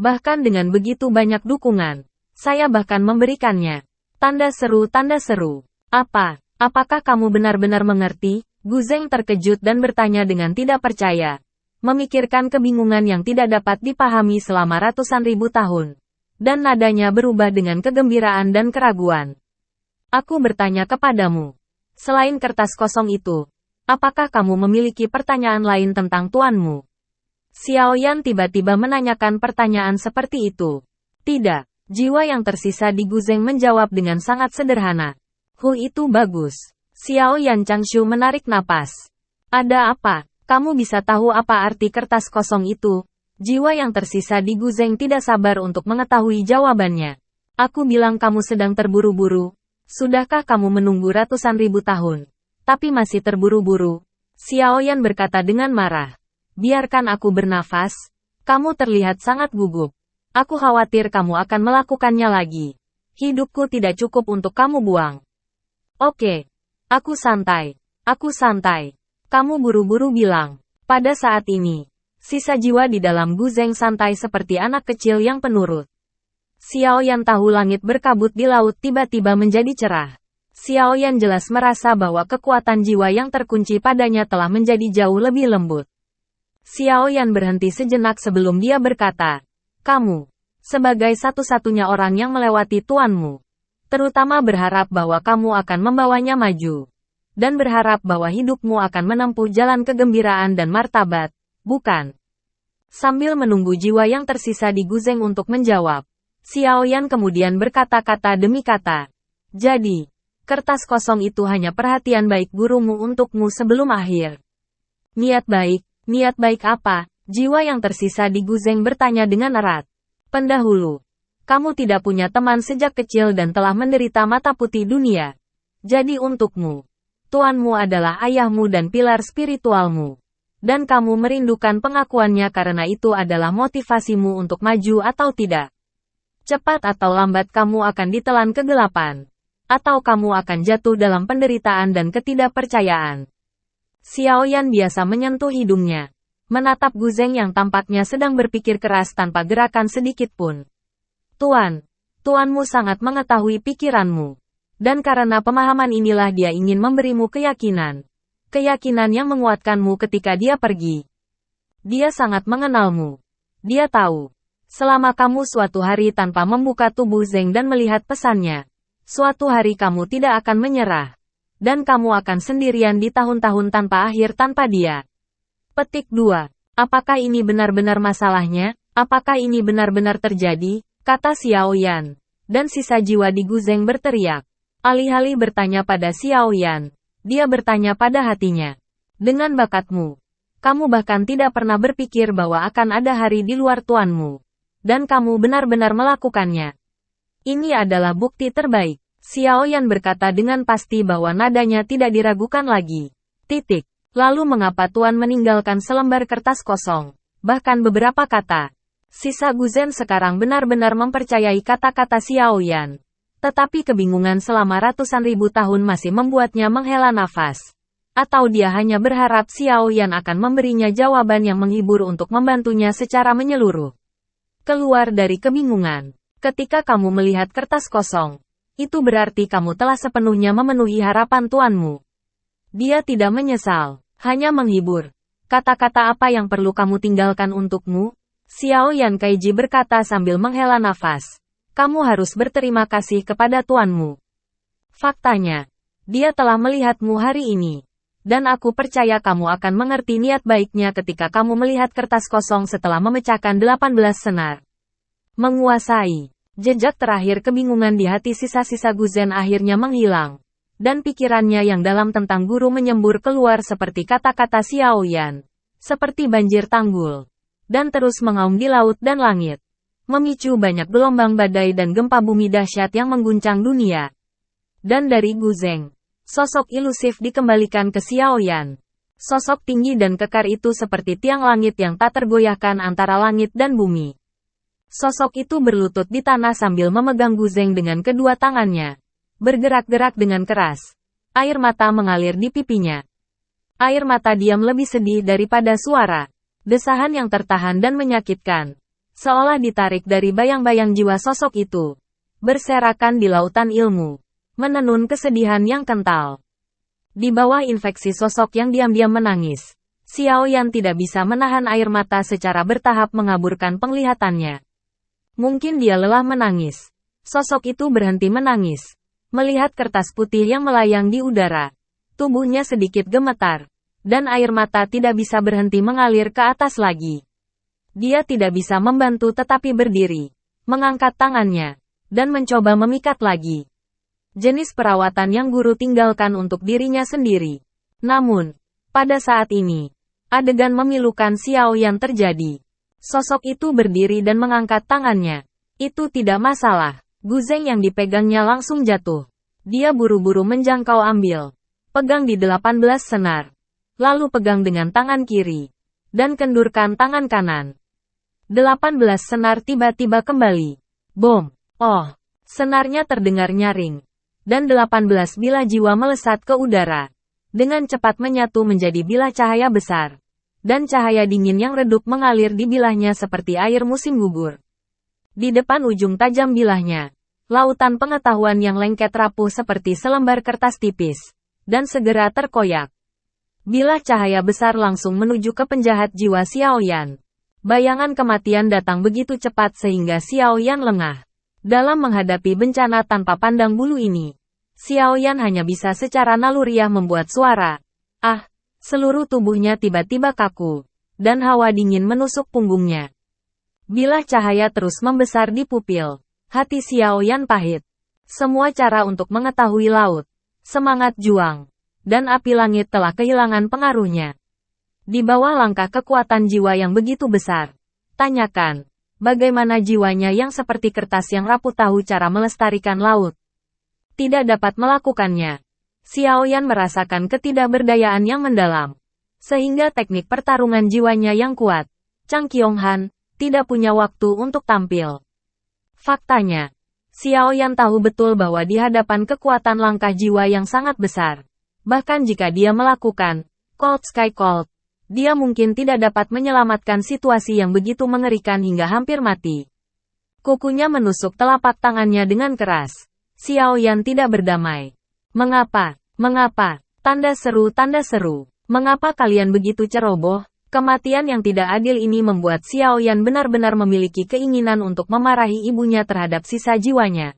Bahkan dengan begitu banyak dukungan. Saya bahkan memberikannya. Tanda seru, tanda seru. Apa? Apakah kamu benar-benar mengerti? Gu Zeng terkejut dan bertanya dengan tidak percaya. Memikirkan kebingungan yang tidak dapat dipahami selama ratusan ribu tahun. Dan nadanya berubah dengan kegembiraan dan keraguan. Aku bertanya kepadamu. Selain kertas kosong itu, apakah kamu memiliki pertanyaan lain tentang tuanmu? Xiao Yan tiba-tiba menanyakan pertanyaan seperti itu. Tidak. Jiwa yang tersisa di Gu Zeng menjawab dengan sangat sederhana. Itu bagus. Xiao Yan Changshu menarik napas. Ada apa? Kamu bisa tahu apa arti kertas kosong itu? Jiwa yang tersisa di Gu Zeng tidak sabar untuk mengetahui jawabannya. Aku bilang kamu sedang terburu-buru. Sudahkah kamu menunggu ratusan ribu tahun? Tapi masih terburu-buru. Xiao Yan berkata dengan marah. Biarkan aku bernafas. Kamu terlihat sangat gugup. Aku khawatir kamu akan melakukannya lagi. Hidupku tidak cukup untuk kamu buang. Oke. Aku santai. Aku santai. Kamu buru-buru bilang. Pada saat ini, sisa jiwa di dalam Gu Zeng santai seperti anak kecil yang penurut. Xiao Yan tahu langit berkabut di laut tiba-tiba menjadi cerah. Xiao Yan jelas merasa bahwa kekuatan jiwa yang terkunci padanya telah menjadi jauh lebih lembut. Xiao Yan berhenti sejenak sebelum dia berkata, kamu, sebagai satu-satunya orang yang melewati tuanmu, terutama berharap bahwa kamu akan membawanya maju, dan berharap bahwa hidupmu akan menempuh jalan kegembiraan dan martabat, bukan? Sambil menunggu jiwa yang tersisa di Gu Zeng untuk menjawab, Xiao Yan kemudian berkata-kata demi kata, jadi, kertas kosong itu hanya perhatian baik gurumu untukmu sebelum akhir. Niat baik apa? Jiwa yang tersisa di Gu Zeng bertanya dengan erat. Pendahulu, kamu tidak punya teman sejak kecil dan telah menderita mata putih dunia. Jadi untukmu, tuanmu adalah ayahmu dan pilar spiritualmu. Dan kamu merindukan pengakuannya karena itu adalah motivasimu untuk maju atau tidak. Cepat atau lambat kamu akan ditelan kegelapan. Atau kamu akan jatuh dalam penderitaan dan ketidakpercayaan. Xiao Yan biasa menyentuh hidungnya. Menatap Gu Zeng yang tampaknya sedang berpikir keras tanpa gerakan sedikit pun. Tuanmu sangat mengetahui pikiranmu. Dan karena pemahaman inilah dia ingin memberimu keyakinan. Keyakinan yang menguatkanmu ketika dia pergi. Dia sangat mengenalmu. Dia tahu. Selama kamu suatu hari tanpa membuka tubuh Zeng dan melihat pesannya. Suatu hari kamu tidak akan menyerah. Dan kamu akan sendirian di tahun-tahun tanpa akhir tanpa dia. Petik 2. Apakah ini benar-benar masalahnya? Apakah ini benar-benar terjadi? Kata Xiao Yan. Dan sisa jiwa di Gu Zeng berteriak. Alih-alih bertanya pada Xiao Yan, dia bertanya pada hatinya. Dengan bakatmu, kamu bahkan tidak pernah berpikir bahwa akan ada hari di luar tuanmu. Dan kamu benar-benar melakukannya. Ini adalah bukti terbaik. Xiao Yan berkata dengan pasti bahwa nadanya tidak diragukan lagi. Titik. Lalu mengapa tuan meninggalkan selembar kertas kosong? Bahkan beberapa kata. Sisa Gu Zeng sekarang benar-benar mempercayai kata-kata Xiao Yan. Tetapi kebingungan selama ratusan ribu tahun masih membuatnya menghela nafas. Atau dia hanya berharap Xiao Yan akan memberinya jawaban yang menghibur untuk membantunya secara menyeluruh. Keluar dari kebingungan. Ketika kamu melihat kertas kosong, itu berarti kamu telah sepenuhnya memenuhi harapan tuanmu. Dia tidak menyesal, hanya menghibur. Kata-kata apa yang perlu kamu tinggalkan untukmu? Xiao Yan Kaiji berkata sambil menghela nafas. Kamu harus berterima kasih kepada tuanmu. Faktanya, dia telah melihatmu hari ini. Dan aku percaya kamu akan mengerti niat baiknya ketika kamu melihat kertas kosong setelah memecahkan 18 senar. Menguasai. Jejak terakhir kebingungan di hati sisa-sisa Gu Zeng akhirnya menghilang. Dan pikirannya yang dalam tentang guru menyembur keluar seperti kata-kata Xiao Yan. Seperti banjir tanggul. Dan terus mengaum di laut dan langit. Memicu banyak gelombang badai dan gempa bumi dahsyat yang mengguncang dunia. Dan dari Gu Zeng, sosok ilusif dikembalikan ke Xiao Yan. Sosok tinggi dan kekar itu seperti tiang langit yang tak tergoyahkan antara langit dan bumi. Sosok itu berlutut di tanah sambil memegang Gu Zeng dengan kedua tangannya. Bergerak-gerak dengan keras. Air mata mengalir di pipinya. Air mata diam lebih sedih daripada suara. Desahan yang tertahan dan menyakitkan. seolah ditarik dari bayang-bayang jiwa sosok itu. Berserakan di lautan ilmu. Menenun kesedihan yang kental. Di bawah infeksi sosok yang diam-diam menangis, Xiao Yan tidak bisa menahan air mata secara bertahap mengaburkan penglihatannya. Mungkin dia lelah menangis. Sosok itu berhenti menangis. Melihat kertas putih yang melayang di udara. Tubuhnya sedikit gemetar. Dan air mata tidak bisa berhenti mengalir ke atas lagi. Dia tidak bisa membantu tetapi berdiri. Mengangkat tangannya. Dan mencoba memikat lagi. Jenis perawatan yang guru tinggalkan untuk dirinya sendiri. Namun, pada saat ini, adegan memilukan Xiao Yan terjadi. Sosok itu berdiri dan mengangkat tangannya. Itu tidak masalah. Guzeng yang dipegangnya langsung jatuh. Dia buru-buru menjangkau ambil. Pegang di 18 senar. Lalu pegang dengan tangan kiri. Dan kendurkan tangan kanan. 18 senar tiba-tiba kembali. Bom! Oh! Senarnya terdengar nyaring. Dan 18 bilah jiwa melesat ke udara. Dengan cepat menyatu menjadi bilah cahaya besar. Dan cahaya dingin yang redup mengalir di bilahnya seperti air musim gugur. Di depan ujung tajam bilahnya, lautan pengetahuan yang lengket rapuh seperti selembar kertas tipis. Dan segera terkoyak. Bilah cahaya besar langsung menuju ke penjahat jiwa Xiao Yan. Bayangan kematian datang begitu cepat sehingga Xiao Yan lengah. Dalam menghadapi bencana tanpa pandang bulu ini, Xiao Yan hanya bisa secara naluriah membuat suara. Ah, seluruh tubuhnya tiba-tiba kaku, dan hawa dingin menusuk punggungnya. Bilah cahaya terus membesar di pupil. Hati Xiao Yan pahit. Semua cara untuk mengetahui laut, semangat juang, dan api langit telah kehilangan pengaruhnya. Di bawah langkah kekuatan jiwa yang begitu besar, tanyakan, bagaimana jiwanya yang seperti kertas yang rapuh tahu cara melestarikan laut? Tidak dapat melakukannya. Xiao Yan merasakan ketidakberdayaan yang mendalam. Sehingga teknik pertarungan jiwanya yang kuat, Chang Qionghan, tidak punya waktu untuk tampil. Faktanya, Xiao Yan tahu betul bahwa di hadapan kekuatan langkah jiwa yang sangat besar, bahkan jika dia melakukan Cold Sky Cold, dia mungkin tidak dapat menyelamatkan situasi yang begitu mengerikan hingga hampir mati. Kukunya menusuk telapak tangannya dengan keras. Xiao Yan tidak berdamai. Mengapa? Mengapa? Tanda seru, tanda seru. Mengapa kalian begitu ceroboh? Kematian yang tidak adil ini membuat Xiao Yan benar-benar memiliki keinginan untuk memarahi ibunya terhadap sisa jiwanya.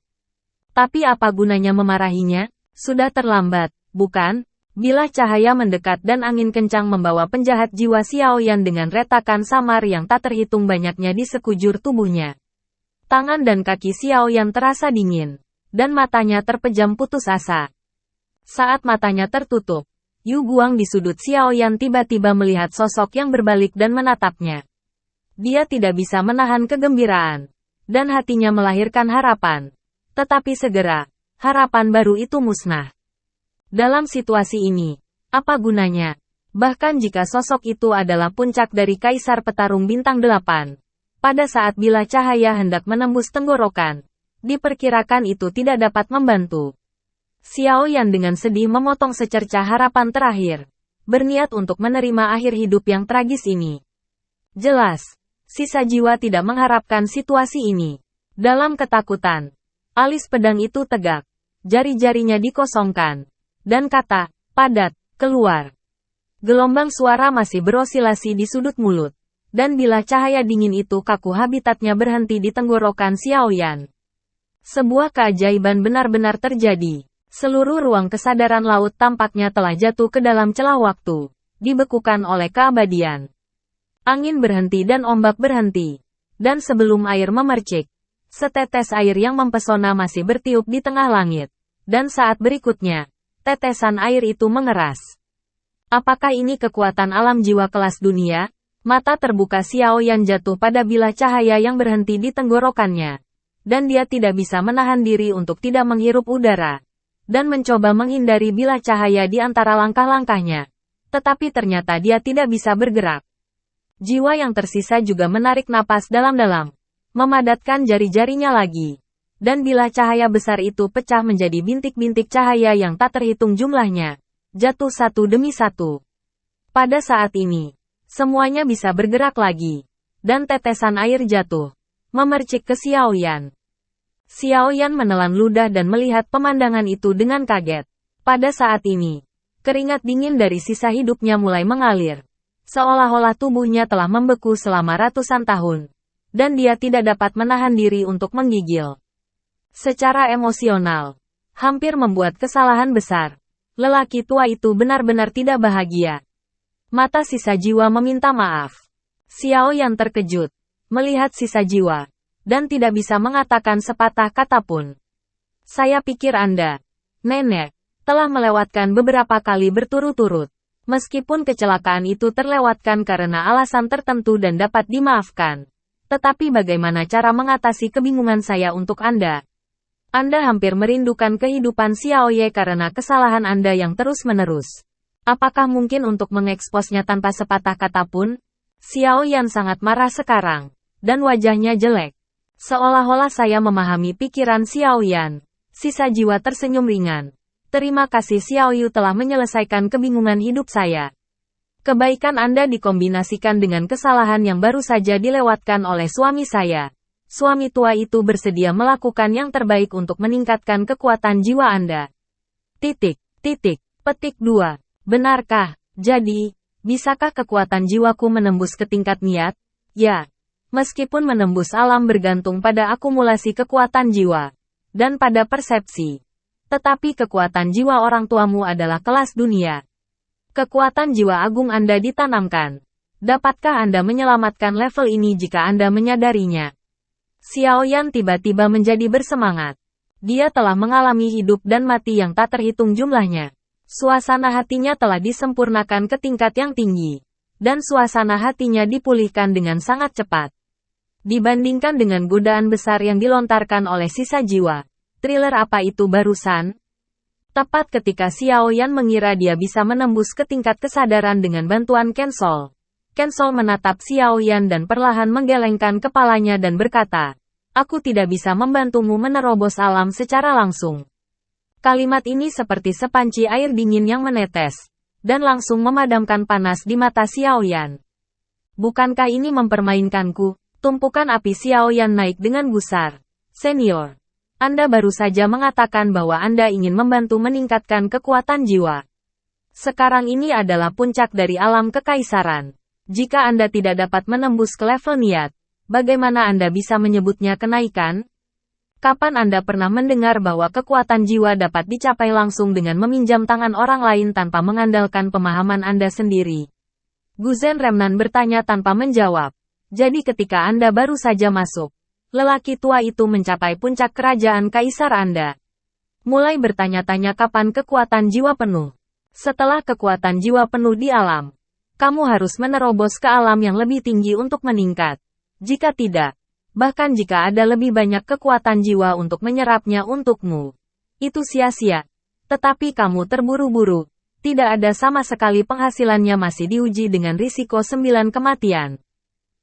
Tapi apa gunanya memarahinya? Sudah terlambat, bukan? Bilah cahaya mendekat dan angin kencang membawa penjahat jiwa Xiao Yan dengan retakan samar yang tak terhitung banyaknya di sekujur tubuhnya. Tangan dan kaki Xiao Yan terasa dingin, dan matanya terpejam putus asa. Saat matanya tertutup, Yu Guang di sudut Xiao Yan tiba-tiba melihat sosok yang berbalik dan menatapnya. Dia tidak bisa menahan kegembiraan, dan hatinya melahirkan harapan. Tetapi segera, harapan baru itu musnah. Dalam situasi ini, apa gunanya? Bahkan jika sosok itu adalah puncak dari Kaisar Petarung Bintang 8, pada saat bilah cahaya hendak menembus tenggorokan, diperkirakan itu tidak dapat membantu. Xiao Yan dengan sedih memotong secercah harapan terakhir, berniat untuk menerima akhir hidup yang tragis ini. Jelas, sisa jiwa tidak mengharapkan situasi ini. Dalam ketakutan, alis pedang itu tegak, jari-jarinya dikosongkan. Dan kata, padat, keluar. Gelombang suara masih berosilasi di sudut mulut. Dan bila cahaya dingin itu kaku habitatnya berhenti di tenggorokan Xiao Yan. Sebuah keajaiban benar-benar terjadi. Seluruh ruang kesadaran laut tampaknya telah jatuh ke dalam celah waktu. Dibekukan oleh keabadian. Angin berhenti dan ombak berhenti. Dan sebelum air memercik, setetes air yang mempesona masih bertiup di tengah langit. Dan saat berikutnya, tetesan air itu mengeras. Apakah ini kekuatan alam jiwa kelas dunia? Mata terbuka Xiao Yan jatuh pada bilah cahaya yang berhenti di tenggorokannya. Dan dia tidak bisa menahan diri untuk tidak menghirup udara. Dan mencoba menghindari bilah cahaya di antara langkah-langkahnya. Tetapi ternyata dia tidak bisa bergerak. Jiwa yang tersisa juga menarik napas dalam-dalam. Memadatkan jari-jarinya lagi. Dan bilah cahaya besar itu pecah menjadi bintik-bintik cahaya yang tak terhitung jumlahnya. Jatuh satu demi satu. Pada saat ini, semuanya bisa bergerak lagi. dan tetesan air jatuh, memercik ke Xiao Yan. Xiao Yan menelan ludah dan melihat pemandangan itu dengan kaget. Pada saat ini, keringat dingin dari sisa hidupnya mulai mengalir. Seolah-olah tubuhnya telah membeku selama ratusan tahun, dan dia tidak dapat menahan diri untuk menggigil. Secara emosional, hampir membuat kesalahan besar. Lelaki tua itu benar-benar tidak bahagia. Mata sisa jiwa meminta maaf. Xiao Yan terkejut, melihat sisa jiwa, dan tidak bisa mengatakan sepatah kata pun. Saya pikir Anda, Nenek, telah melewatkan beberapa kali berturut-turut. Meskipun kecelakaan itu terlewatkan karena alasan tertentu dan dapat dimaafkan. Tetapi bagaimana cara mengatasi kebingungan saya untuk Anda? Anda hampir merindukan kehidupan Xiao Ye karena kesalahan Anda yang terus-menerus. Apakah mungkin untuk mengeksposnya tanpa sepatah kata pun? Xiao Yan sangat marah sekarang, dan wajahnya jelek. Seolah-olah saya memahami pikiran Xiao Yan. Sisa jiwa tersenyum ringan. Terima kasih Xiao Yu telah menyelesaikan kebingungan hidup saya. Kebaikan Anda dikombinasikan dengan kesalahan yang baru saja dilewatkan oleh suami saya. Suami tua itu bersedia melakukan yang terbaik untuk meningkatkan kekuatan jiwa Anda. Petik 2. Benarkah? Jadi, bisakah kekuatan jiwaku menembus ke tingkat niat? Ya. Meskipun menembus alam bergantung pada akumulasi kekuatan jiwa dan pada persepsi. Tetapi kekuatan jiwa orang tuamu adalah kelas dunia. Kekuatan jiwa agung Anda ditanamkan. Dapatkah Anda menyelamatkan level ini jika Anda menyadarinya? Xiao Yan tiba-tiba menjadi bersemangat. Dia telah mengalami hidup dan mati yang tak terhitung jumlahnya. Suasana hatinya telah disempurnakan ke tingkat yang tinggi. Dan suasana hatinya dipulihkan dengan sangat cepat. Dibandingkan dengan godaan besar yang dilontarkan oleh sisa jiwa. Thriller apa itu barusan? Tepat ketika Xiao Yan mengira dia bisa menembus ke tingkat kesadaran dengan bantuan Kensol. Kensol menatap Xiao Yan dan perlahan menggelengkan kepalanya dan berkata, "Aku tidak bisa membantumu menerobos alam secara langsung." Kalimat ini seperti sepanci air dingin yang menetes, dan langsung memadamkan panas di mata Xiao Yan. Bukankah ini mempermainkanku? Tumpukan api Xiao Yan naik dengan gusar. Senior. Anda baru saja mengatakan bahwa Anda ingin membantu meningkatkan kekuatan jiwa. Sekarang ini adalah puncak dari alam kekaisaran. Jika Anda tidak dapat menembus ke level niat, bagaimana Anda bisa menyebutnya kenaikan? Kapan Anda pernah mendengar bahwa kekuatan jiwa dapat dicapai langsung dengan meminjam tangan orang lain tanpa mengandalkan pemahaman Anda sendiri? Guzen Remnan bertanya tanpa menjawab. Jadi ketika Anda baru saja masuk, lelaki tua itu mencapai puncak kerajaan kaisar Anda. Mulai bertanya-tanya kapan kekuatan jiwa penuh. Setelah kekuatan jiwa penuh di alam, kamu harus menerobos ke alam yang lebih tinggi untuk meningkat. Jika tidak, bahkan jika ada lebih banyak kekuatan jiwa untuk menyerapnya untukmu, itu sia-sia. Tetapi kamu terburu-buru. Tidak ada sama sekali penghasilannya masih diuji dengan risiko 9 kematian.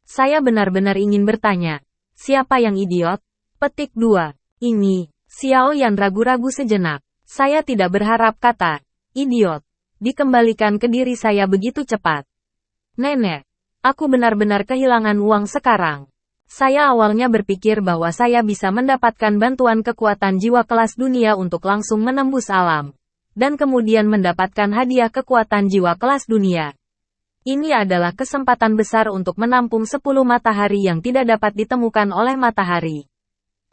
Saya benar-benar ingin bertanya. Siapa yang idiot? Petik 2. Ini, Xiao Yan ragu-ragu sejenak. Saya tidak berharap kata, idiot, dikembalikan ke diri saya begitu cepat. Nenek, aku benar-benar kehilangan uang sekarang. Saya awalnya berpikir bahwa saya bisa mendapatkan bantuan kekuatan jiwa kelas dunia untuk langsung menembus alam. Dan kemudian mendapatkan hadiah kekuatan jiwa kelas dunia. Ini adalah kesempatan besar untuk menampung 10 matahari yang tidak dapat ditemukan oleh matahari.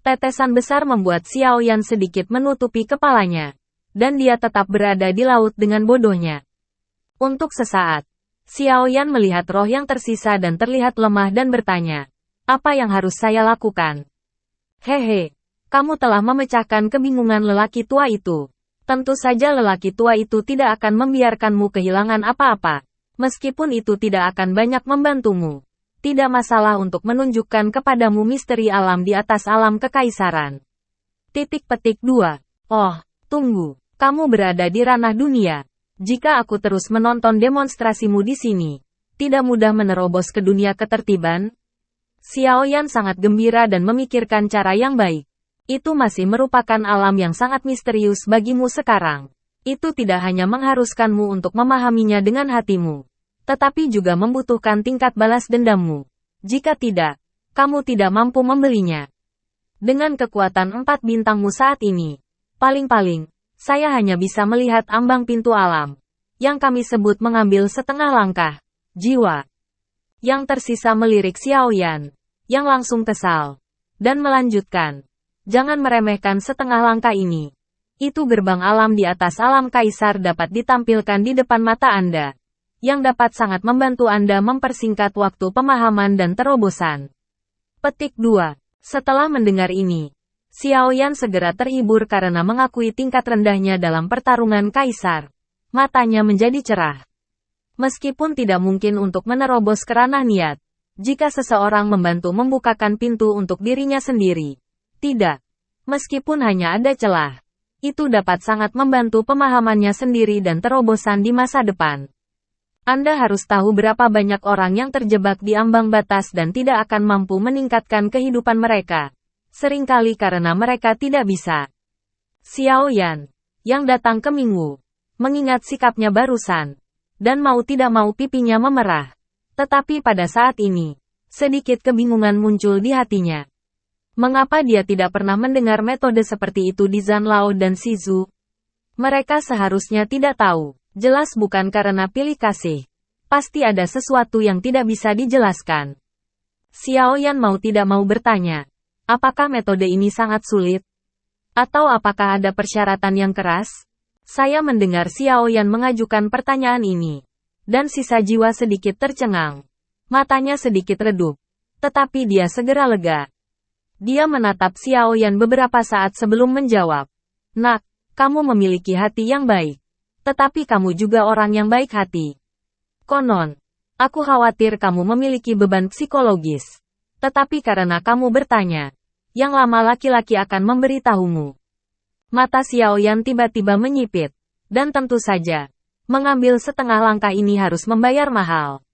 Tetesan besar membuat Xiao Yan sedikit menutupi kepalanya. Dan dia tetap berada di laut dengan bodohnya. Untuk sesaat, Xiao Yan melihat roh yang tersisa dan terlihat lemah dan bertanya, apa yang harus saya lakukan? Hehe, kamu telah memecahkan kebingungan lelaki tua itu. Tentu saja lelaki tua itu tidak akan membiarkanmu kehilangan apa-apa. Meskipun itu tidak akan banyak membantumu. Tidak masalah untuk menunjukkan kepadamu misteri alam di atas alam kekaisaran. Petik 2. Oh, tunggu. Kamu berada di ranah dunia. Jika aku terus menonton demonstrasimu di sini, tidak mudah menerobos ke dunia ketertiban. Xiao Yan sangat gembira dan memikirkan cara yang baik. Itu masih merupakan alam yang sangat misterius bagimu sekarang. Itu tidak hanya mengharuskanmu untuk memahaminya dengan hatimu, tetapi juga membutuhkan tingkat balas dendammu. Jika tidak, kamu tidak mampu membelinya. Dengan kekuatan 4 bintangmu saat ini, paling-paling, saya hanya bisa melihat ambang pintu alam, yang kami sebut mengambil setengah langkah, jiwa. Yang tersisa melirik Xiaoyan, yang langsung kesal, dan melanjutkan. Jangan meremehkan setengah langkah ini. Itu gerbang alam di atas alam kaisar dapat ditampilkan di depan mata Anda, yang dapat sangat membantu Anda mempersingkat waktu pemahaman dan terobosan. Petik 2. Setelah mendengar ini, Xiaoyan segera terhibur karena mengakui tingkat rendahnya dalam pertarungan kaisar. Matanya menjadi cerah. Meskipun tidak mungkin untuk menerobos ke ranah niat, jika seseorang membantu membukakan pintu untuk dirinya sendiri. Tidak. Meskipun hanya ada celah, itu dapat sangat membantu pemahamannya sendiri dan terobosan di masa depan. Anda harus tahu berapa banyak orang yang terjebak di ambang batas dan tidak akan mampu meningkatkan kehidupan mereka. Seringkali karena mereka tidak bisa. Xiaoyan, yang datang ke Mingwu, mengingat sikapnya barusan, dan mau tidak mau pipinya memerah. Tetapi pada saat ini, sedikit kebingungan muncul di hatinya. Mengapa dia tidak pernah mendengar metode seperti itu di Zanlao dan Shizu? Mereka seharusnya tidak tahu. Jelas bukan karena pilih kasih. Pasti ada sesuatu yang tidak bisa dijelaskan. Xiaoyan mau tidak mau bertanya. Apakah metode ini sangat sulit? Atau apakah ada persyaratan yang keras? Saya mendengar Xiaoyan mengajukan pertanyaan ini. Dan sisa jiwa sedikit tercengang. Matanya sedikit redup. Tetapi dia segera lega. Dia menatap Xiaoyan beberapa saat sebelum menjawab. Nak, kamu memiliki hati yang baik. Tetapi kamu juga orang yang baik hati. Konon, aku khawatir kamu memiliki beban psikologis. Tetapi karena kamu bertanya, yang lama laki-laki akan memberitahumu. Mata Xiaoyan tiba-tiba menyipit. Dan tentu saja, mengambil setengah langkah ini harus membayar mahal.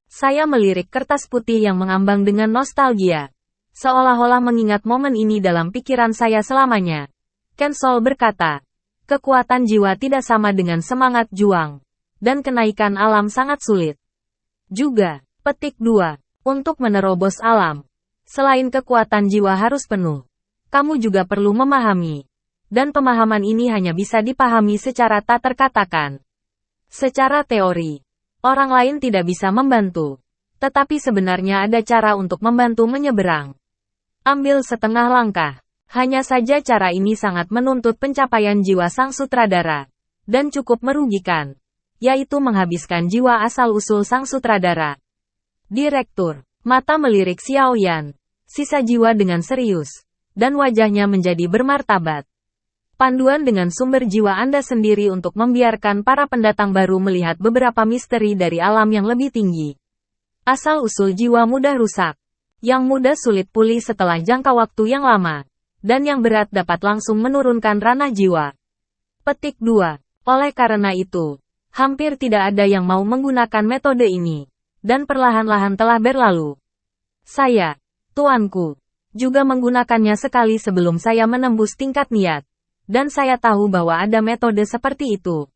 Saya melirik kertas putih yang mengambang dengan nostalgia. Seolah-olah mengingat momen ini dalam pikiran saya selamanya. Ken Sol berkata, kekuatan jiwa tidak sama dengan semangat juang. Dan kenaikan alam sangat sulit. Juga, petik 2. Untuk menerobos alam. Selain kekuatan jiwa harus penuh. Kamu juga perlu memahami. Dan pemahaman ini hanya bisa dipahami secara tak terkatakan. Secara teori, orang lain tidak bisa membantu. Tetapi sebenarnya ada cara untuk membantu menyeberang. Ambil setengah langkah. Hanya saja cara ini sangat menuntut pencapaian jiwa sang sutradara. Dan cukup merugikan. Yaitu menghabiskan jiwa asal-usul sang sutradara. Direktur, mata melirik Xiaoyan. Sisa jiwa dengan serius. Dan wajahnya menjadi bermartabat. Panduan dengan sumber jiwa Anda sendiri untuk membiarkan para pendatang baru melihat beberapa misteri dari alam yang lebih tinggi. Asal-usul jiwa mudah rusak. Yang mudah sulit pulih setelah jangka waktu yang lama. Dan yang berat dapat langsung menurunkan ranah jiwa. Petik 2. Oleh karena itu, hampir tidak ada yang mau menggunakan metode ini. Dan perlahan-lahan telah berlalu. Saya, tuanku, juga menggunakannya sekali sebelum saya menembus tingkat niat. Dan saya tahu bahwa ada metode seperti itu.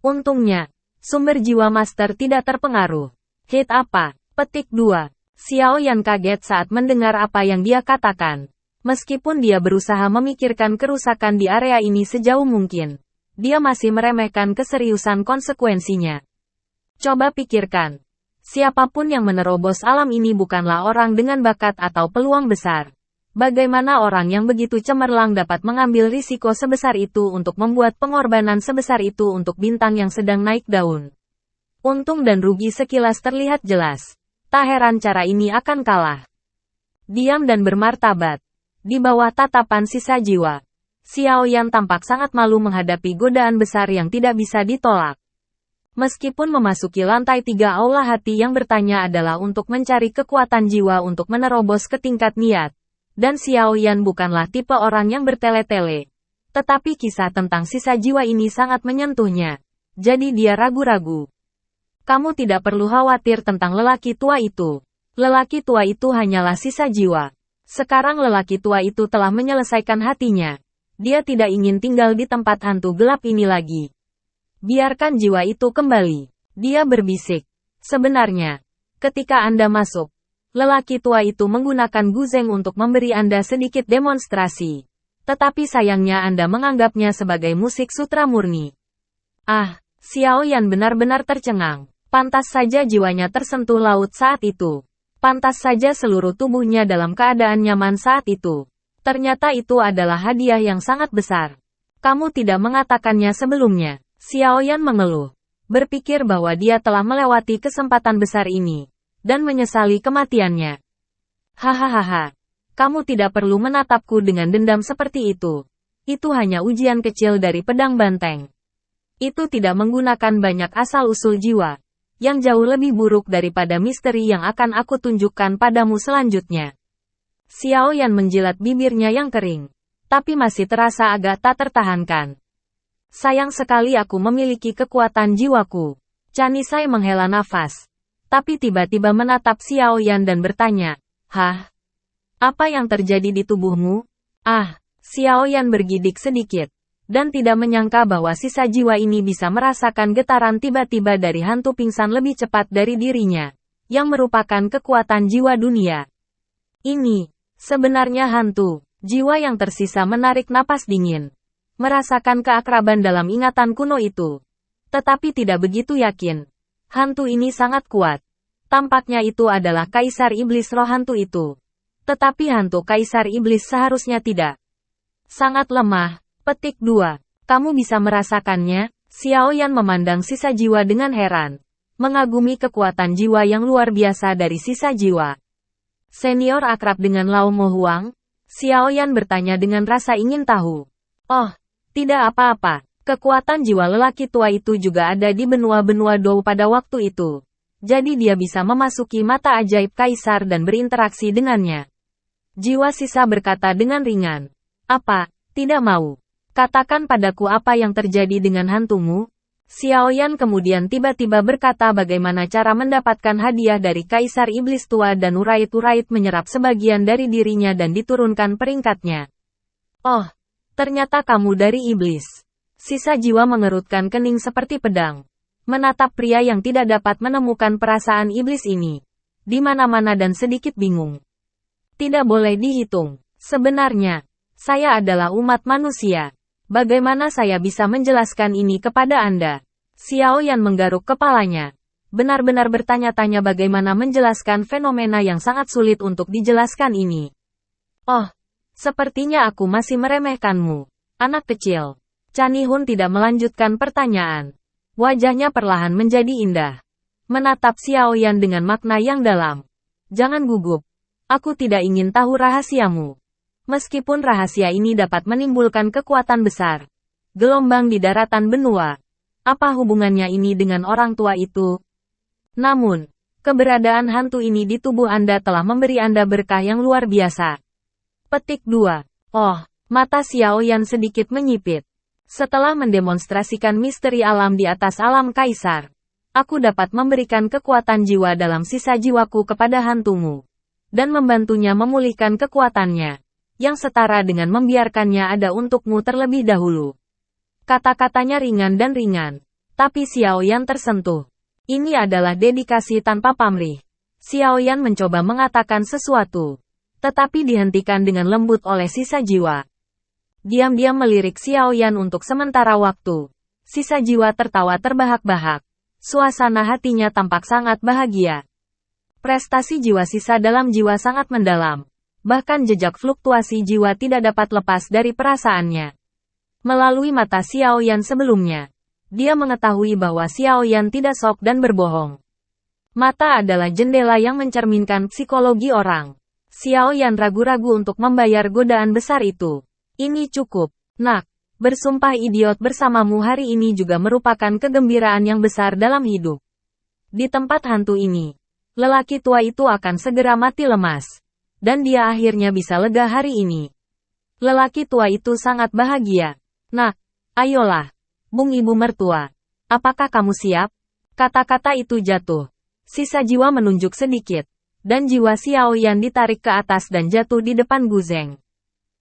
Untungnya, sumber jiwa master tidak terpengaruh. Hit apa? Petik 2. Xiaoyan kaget saat mendengar apa yang dia katakan. Meskipun dia berusaha memikirkan kerusakan di area ini sejauh mungkin, dia masih meremehkan keseriusan konsekuensinya. Coba pikirkan, siapapun yang menerobos alam ini bukanlah orang dengan bakat atau peluang besar. Bagaimana orang yang begitu cemerlang dapat mengambil risiko sebesar itu untuk membuat pengorbanan sebesar itu untuk bintang yang sedang naik daun? Untung dan rugi sekilas terlihat jelas. Tak heran cara ini akan kalah. Diam dan bermartabat. Di bawah tatapan sisa jiwa, Xiaoyan tampak sangat malu menghadapi godaan besar yang tidak bisa ditolak. Meskipun memasuki lantai 3 aula hati yang bertanya adalah untuk mencari kekuatan jiwa untuk menerobos ke tingkat niat. Dan Xiaoyan bukanlah tipe orang yang bertele-tele. Tetapi kisah tentang sisa jiwa ini sangat menyentuhnya. Jadi dia ragu-ragu. Kamu tidak perlu khawatir tentang lelaki tua itu. Lelaki tua itu hanyalah sisa jiwa. Sekarang lelaki tua itu telah menyelesaikan hatinya. Dia tidak ingin tinggal di tempat hantu gelap ini lagi. Biarkan jiwa itu kembali. Dia berbisik. Sebenarnya, ketika Anda masuk, Lelaki tua itu menggunakan Guzeng untuk memberi Anda sedikit demonstrasi. Tetapi sayangnya Anda menganggapnya sebagai musik sutra murni. Ah, Xiao Yan benar-benar tercengang. Pantas saja jiwanya tersentuh laut saat itu. Pantas saja seluruh tubuhnya dalam keadaan nyaman saat itu. Ternyata itu adalah hadiah yang sangat besar. Kamu tidak mengatakannya sebelumnya. Xiao Yan mengeluh. Berpikir bahwa dia telah melewati kesempatan besar ini. Dan menyesali kematiannya. Hahaha. Kamu tidak perlu menatapku dengan dendam seperti itu. Itu hanya ujian kecil dari pedang banteng. Itu tidak menggunakan banyak asal-usul jiwa. Yang jauh lebih buruk daripada misteri yang akan aku tunjukkan padamu selanjutnya. Xiao Yan menjilat bibirnya yang kering. Tapi masih terasa agak tak tertahankan. Sayang sekali aku memiliki kekuatan jiwaku. Canisai menghela nafas. Tapi tiba-tiba menatap Xiao Yan dan bertanya, "Hah? Apa yang terjadi di tubuhmu?" Ah, Xiao Yan bergidik sedikit. Dan tidak menyangka bahwa sisa jiwa ini bisa merasakan getaran tiba-tiba dari hantu pingsan lebih cepat dari dirinya. Yang merupakan kekuatan jiwa dunia. Ini, sebenarnya hantu. Jiwa yang tersisa menarik napas dingin. Merasakan keakraban dalam ingatan kuno itu. Tetapi tidak begitu yakin. Hantu ini sangat kuat. Tampaknya itu adalah Kaisar Iblis roh hantu itu. Tetapi hantu Kaisar Iblis seharusnya tidak. Sangat lemah. Petik 2. Kamu bisa merasakannya? Xiao Yan memandang sisa jiwa dengan heran. Mengagumi kekuatan jiwa yang luar biasa dari sisa jiwa. Senior akrab dengan Lao Mo Huang? Xiao Yan bertanya dengan rasa ingin tahu. Oh, tidak apa-apa. Kekuatan jiwa lelaki tua itu juga ada di benua-benua Dou pada waktu itu. Jadi dia bisa memasuki mata ajaib Kaisar dan berinteraksi dengannya. Jiwa sisa berkata dengan ringan. Apa, tidak mau? Katakan padaku apa yang terjadi dengan hantumu? Xiao Yan kemudian tiba-tiba berkata bagaimana cara mendapatkan hadiah dari Kaisar Iblis tua dan urait-urait menyerap sebagian dari dirinya dan diturunkan peringkatnya. Oh, ternyata kamu dari iblis. Sisa jiwa mengerutkan kening seperti pedang. Menatap pria yang tidak dapat menemukan perasaan iblis ini. Di mana-mana dan sedikit bingung. Tidak boleh dihitung. Sebenarnya, saya adalah umat manusia. Bagaimana saya bisa menjelaskan ini kepada Anda? Xiao Yan menggaruk kepalanya. Benar-benar bertanya-tanya bagaimana menjelaskan fenomena yang sangat sulit untuk dijelaskan ini. Oh, sepertinya aku masih meremehkanmu. Anak kecil. Canihun tidak melanjutkan pertanyaan. Wajahnya perlahan menjadi indah. Menatap Xiao Yan dengan makna yang dalam. Jangan gugup. Aku tidak ingin tahu rahasiamu. Meskipun rahasia ini dapat menimbulkan kekuatan besar. Gelombang di daratan benua. Apa hubungannya ini dengan orang tua itu? Namun, keberadaan hantu ini di tubuh Anda telah memberi Anda berkah yang luar biasa. Petik 2. Oh, mata Xiao Yan sedikit menyipit. Setelah mendemonstrasikan misteri alam di atas alam Kaisar, aku dapat memberikan kekuatan jiwa dalam sisa jiwaku kepada hantumu. Dan membantunya memulihkan kekuatannya. Yang setara dengan membiarkannya ada untukmu terlebih dahulu. Kata-katanya ringan dan ringan. Tapi Xiao Yan tersentuh. Ini adalah dedikasi tanpa pamrih. Xiao Yan mencoba mengatakan sesuatu. Tetapi dihentikan dengan lembut oleh sisa jiwa. Diam-diam melirik Xiao Yan untuk sementara waktu. Sisa jiwa tertawa terbahak-bahak. Suasana hatinya tampak sangat bahagia. Prestasi jiwa sisa dalam jiwa sangat mendalam. Bahkan jejak fluktuasi jiwa tidak dapat lepas dari perasaannya. Melalui mata Xiao Yan sebelumnya, dia mengetahui bahwa Xiao Yan tidak sok dan berbohong. Mata adalah jendela yang mencerminkan psikologi orang. Xiao Yan ragu-ragu untuk membayar godaan besar itu. Ini cukup, nak. Bersumpah idiot bersamamu hari ini juga merupakan kegembiraan yang besar dalam hidup. Di tempat hantu ini, lelaki tua itu akan segera mati lemas. Dan dia akhirnya bisa lega hari ini. Lelaki tua itu sangat bahagia. Nak, ayolah. Bung ibu mertua. Apakah kamu siap? Kata-kata itu jatuh. Sisa jiwa menunjuk sedikit. Dan jiwa Xiao Yan ditarik ke atas dan jatuh di depan Guzeng.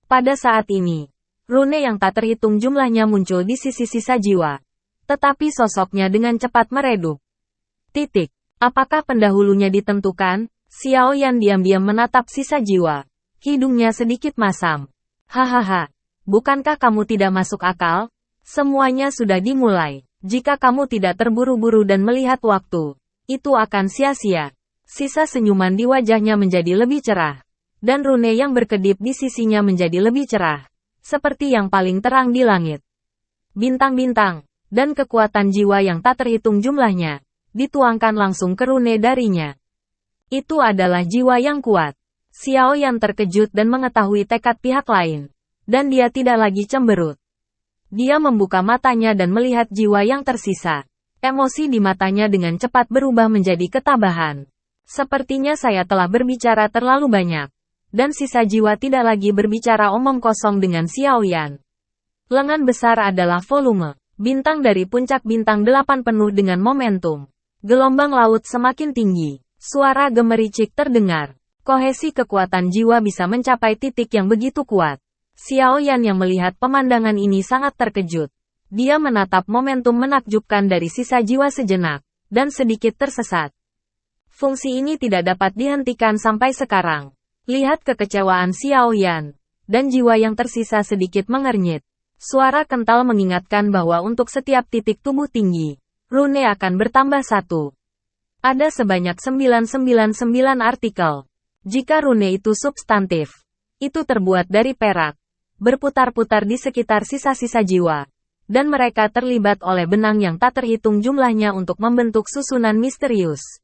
Pada saat ini, rune yang tak terhitung jumlahnya muncul di sisi sisa jiwa. Tetapi sosoknya dengan cepat meredup. Titik. Apakah pendahulunya ditentukan? Xiao Yan diam-diam menatap sisa jiwa. Hidungnya sedikit masam. Hahaha, bukankah kamu tidak masuk akal? Semuanya sudah dimulai. Jika kamu tidak terburu-buru dan melihat waktu, itu akan sia-sia. Sisa senyuman di wajahnya menjadi lebih cerah. Dan rune yang berkedip di sisinya menjadi lebih cerah. Seperti yang paling terang di langit. Bintang-bintang, dan kekuatan jiwa yang tak terhitung jumlahnya, dituangkan langsung ke rune darinya. Itu adalah jiwa yang kuat. Xiao Yan terkejut dan mengetahui tekad pihak lain. Dan dia tidak lagi cemberut. Dia membuka matanya dan melihat jiwa yang tersisa. Emosi di matanya dengan cepat berubah menjadi ketabahan. Sepertinya saya telah berbicara terlalu banyak. Dan sisa jiwa tidak lagi berbicara omong kosong dengan Xiao Yan. Lengan besar adalah volume. Bintang dari puncak bintang 8 penuh dengan momentum. Gelombang laut semakin tinggi. Suara gemericik terdengar. Kohesi kekuatan jiwa bisa mencapai titik yang begitu kuat. Xiao Yan yang melihat pemandangan ini sangat terkejut. Dia menatap momentum menakjubkan dari sisa jiwa sejenak, dan sedikit tersesat. Fungsi ini tidak dapat dihentikan sampai sekarang. Lihat kekecewaan Xiao Yan, dan jiwa yang tersisa sedikit mengernyit. Suara kental mengingatkan bahwa untuk setiap titik tubuh tinggi, rune akan bertambah 1. Ada sebanyak 999 artikel. Jika rune itu substantif, itu terbuat dari perak. Berputar-putar di sekitar sisa-sisa jiwa. Dan mereka terlibat oleh benang yang tak terhitung jumlahnya untuk membentuk susunan misterius.